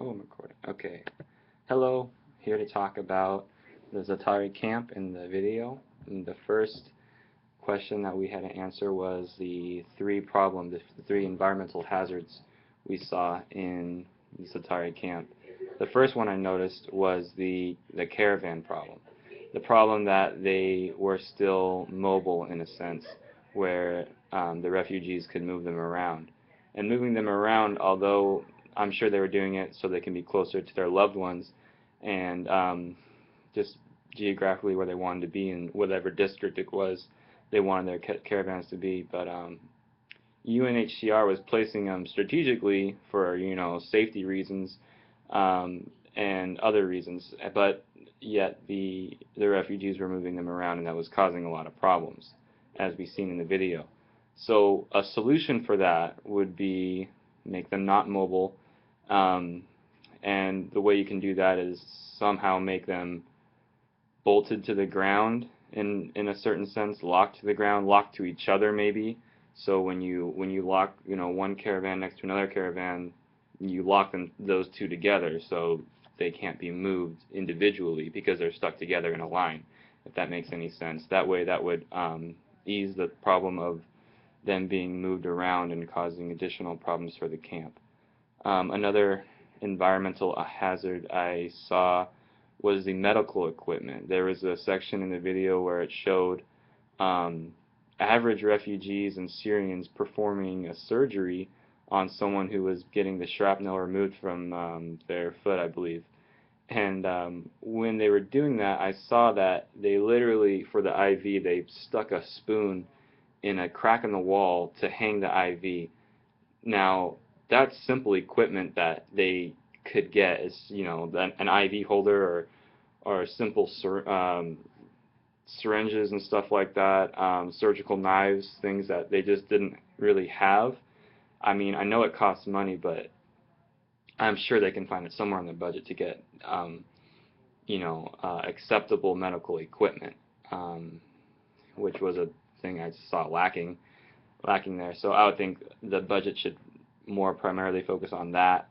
Oh, I'm recording. Okay. Hello. Here to talk about the Za'Atari camp in the video. And the first question that we had to answer was the three environmental hazards we saw in the Za'Atari camp. The first one I noticed was the caravan problem. The problem that they were still mobile in a sense, where the refugees could move them around. And moving them around, although I'm sure they were doing it so they can be closer to their loved ones and just geographically where they wanted to be in whatever district it was they wanted their caravans to be. But UNHCR was placing them strategically for safety reasons and other reasons, but yet the refugees were moving them around, and that was causing a lot of problems, as we've seen in the video. So a solution for that would be make them not mobile, um, and the way you can do that is somehow make them bolted to the ground in a certain sense, locked to the ground, locked to each other maybe. So when you lock one caravan next to another caravan, you lock them those two together so they can't be moved individually because they're stuck together in a line. If that makes any sense, that way that would ease the problem of them being moved around and causing additional problems for the camp. Another environmental hazard I saw was the medical equipment. There was a section in the video where it showed um, average refugees and Syrians performing a surgery on someone who was getting the shrapnel removed from their foot, I believe. And when they were doing that, I saw that they literally, for the IV, they stuck a spoon in a crack in the wall to hang the IV. Now, that's simple equipment that they could get as, an IV holder or simple syringes and stuff like that, surgical knives, things that they just didn't really have. I mean, I know it costs money, but I'm sure they can find it somewhere in the budget to get, acceptable medical equipment, um, which was a thing I saw lacking there. So I would think the budget should more primarily focus on that,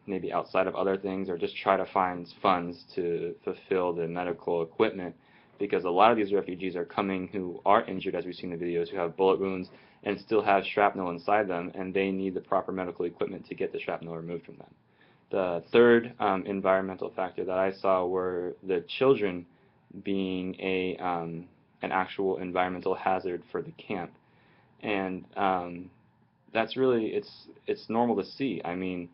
maybe outside of other things, or just try to find funds to fulfill the medical equipment, because a lot of these refugees are coming who are injured, as we've seen in the videos, who have bullet wounds and still have shrapnel inside them, and they need the proper medical equipment to get the shrapnel removed from them. The third environmental factor that I saw were the children being an actual environmental hazard for the camp, and that's really it's normal to see. I mean,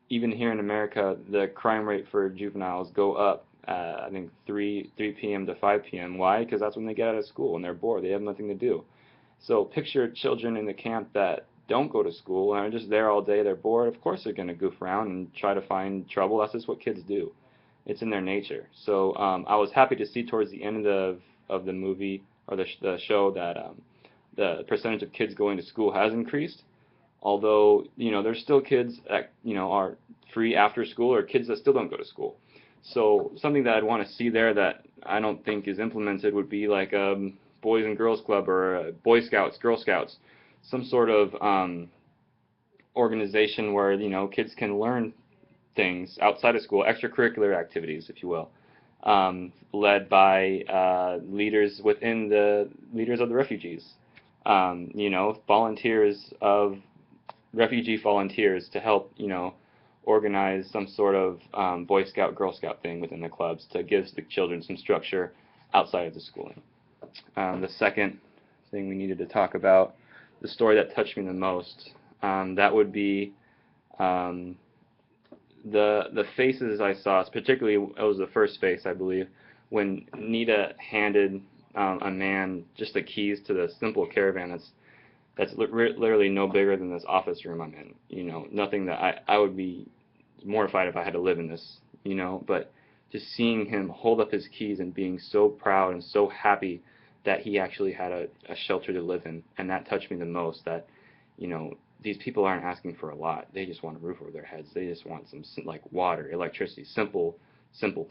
even here in America, the crime rate for juveniles go up. I think 3 p.m. to 5 p.m. Why? Because that's when they get out of school and they're bored. They have nothing to do. So picture children in the camp that don't go to school and are just there all day. They're bored. Of course they're going to goof around and try to find trouble. That's just what kids do. It's in their nature. So I was happy to see towards the end of the movie or the show that the percentage of kids going to school has increased. Although there's still kids that are free after school, or kids that still don't go to school. So something that I'd want to see there that I don't think is implemented would be like a Boys and Girls Club or a Boy Scouts, Girl Scouts, some sort of organization where kids can learn things outside of school, extracurricular activities, if you will, led by leaders within the leaders of the refugees. Volunteers of refugee volunteers to help, organize some sort of Boy Scout, Girl Scout thing within the clubs to give the children some structure outside of the schooling. The second thing we needed to talk about, the story that touched me the most, that would be um, the faces I saw. Particularly, it was the first face, I believe, when Nita handed a man just the keys to the simple caravan that's literally no bigger than this office room I'm in. Nothing that I would be mortified if I had to live in this. But just seeing him hold up his keys and being so proud and so happy that he actually had a shelter to live in, and that touched me the most. That these people aren't asking for a lot. They just want a roof over their heads. They just want some like water, electricity, simple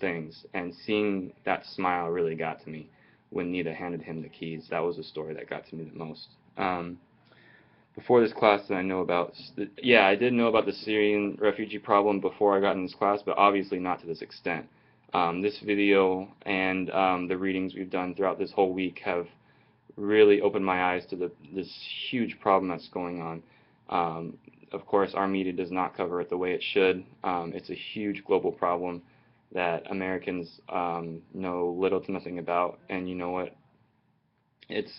things. And seeing that smile really got to me when Nita handed him the keys. That was the story that got to me the most. before this class that I know about. Yeah, I did know about the Syrian refugee problem before I got in this class, but obviously not to this extent. This video and the readings we've done throughout this whole week have really opened my eyes to this huge problem that's going on. Of course, our media does not cover it the way it should. It's a huge global problem that Americans know little to nothing about, and you know what? It's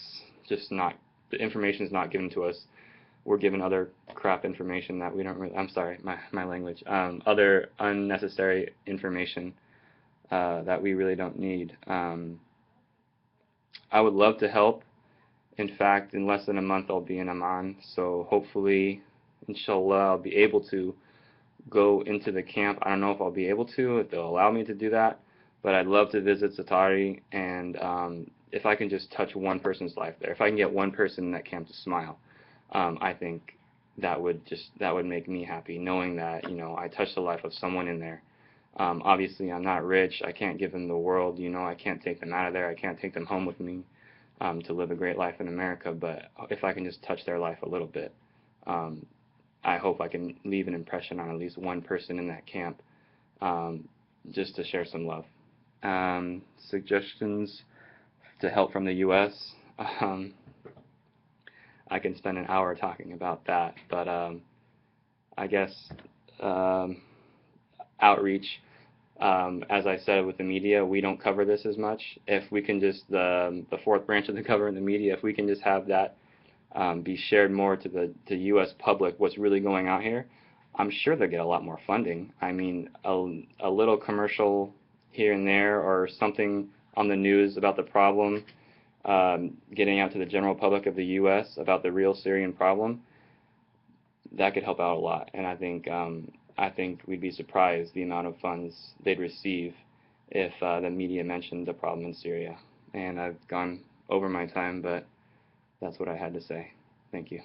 just not, the information is not given to us. We're given other crap information that we don't really, I'm sorry, my language, other unnecessary information that we really don't need. I would love to help. In fact, in less than a month I'll be in Amman, so hopefully, inshallah, I'll be able to go into the camp. I don't know if I'll be able to, if they'll allow me to do that, but I'd love to visit Za'Atari, and if I can just touch one person's life there, if I can get one person in that camp to smile, I think that would make me happy, knowing that, you know, I touched the life of someone in there. Obviously, I'm not rich. I can't give them the world. You know, I can't take them out of there. I can't take them home with me to live a great life in America. But if I can just touch their life a little bit, I hope I can leave an impression on at least one person in that camp, just to share some love. Suggestions to help from the U.S. I can spend an hour talking about that, but I guess outreach. As I said with the media, we don't cover this as much. If we can just, the fourth branch of the cover in the media, if we can just have that be shared more to the U.S. public, what's really going on here, I'm sure they'll get a lot more funding. I mean, a little commercial here and there, or something on the news about the problem, getting out to the general public of the U.S. about the real Syrian problem, that could help out a lot. And I think we'd be surprised the amount of funds they'd receive if the media mentioned the problem in Syria. And I've gone over my time, but that's what I had to say. Thank you.